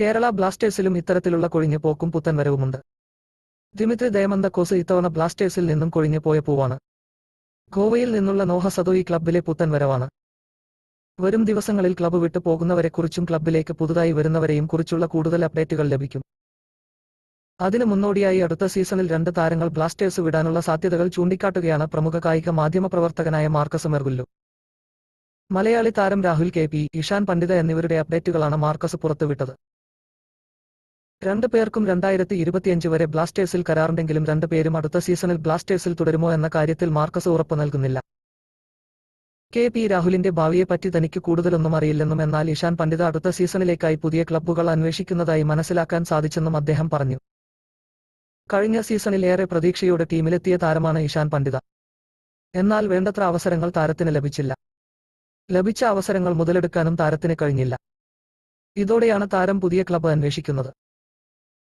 കേരള ബ്ലാസ്റ്റേഴ്സിലും ഇത്തരത്തിലുള്ള കൊഴിഞ്ഞു പോക്കും പുത്തൻ വരവുമുണ്ട്. ദിമിത്രി ദയമന്തക്കോസ് ഇത്തവണ ബ്ലാസ്റ്റേഴ്സിൽ നിന്നും കൊഴിഞ്ഞു പോയ പൂവാണ്. ഗോവയിൽ നിന്നുള്ള നോഹ സദോയി ക്ലബ്ബിലെ പുത്തൻ വരവാണ്. വരും ദിവസങ്ങളിൽ ക്ലബ്ബ് വിട്ടു പോകുന്നവരെക്കുറിച്ചും ക്ലബ്ബിലേക്ക് പുതുതായി വരുന്നവരെയും കുറിച്ചുള്ള കൂടുതൽ അപ്ഡേറ്റുകൾ ലഭിക്കും. അതിനു മുന്നോടിയായി അടുത്ത സീസണിൽ 2 താരങ്ങൾ ബ്ലാസ്റ്റേഴ്സ് വിടാനുള്ള സാധ്യതകൾ ചൂണ്ടിക്കാട്ടുകയാണ് പ്രമുഖ കായിക മാധ്യമപ്രവർത്തകനായ മാർക്കസ് മെർഗുല്ലോ. മലയാളി താരം രാഹുൽ KP, ഇഷാൻ പണ്ഡിത എന്നിവരുടെ അപ്ഡേറ്റുകളാണ് മാർക്കസ് പുറത്തുവിട്ടത്. 2 പേർക്കും 2025 വരെ ബ്ലാസ്റ്റേഴ്സിൽ കരാറുണ്ടെങ്കിലും 2 പേരും അടുത്ത സീസണിൽ ബ്ലാസ്റ്റേഴ്സിൽ തുടരുമോ എന്ന കാര്യത്തിൽ മാർക്കസ് ഉറപ്പു നൽകുന്നില്ല. KP രാഹുലിന്റെ ഭാവിയെപ്പറ്റി തനിക്ക് കൂടുതലൊന്നും അറിയില്ലെന്നും എന്നാൽ ഇഷാൻ പണ്ഡിത അടുത്ത സീസണിലേക്കായി പുതിയ ക്ലബ്ബുകൾ അന്വേഷിക്കുന്നതായി മനസ്സിലാക്കാൻ സാധിച്ചെന്നും അദ്ദേഹം പറഞ്ഞു. കഴിഞ്ഞ സീസണിൽ ഏറെ പ്രതീക്ഷയോടെ ടീമിലെത്തിയ താരമാണ് ഇഷാൻ പണ്ഡിത. എന്നാൽ വേണ്ടത്ര അവസരങ്ങൾ താരത്തിന് ലഭിച്ചില്ല. ലഭിച്ച അവസരങ്ങൾ മുതലെടുക്കാനും താരത്തിന് കഴിഞ്ഞില്ല. ഇതോടെയാണ് താരം പുതിയ ക്ലബ്ബ് അന്വേഷിക്കുന്നത്.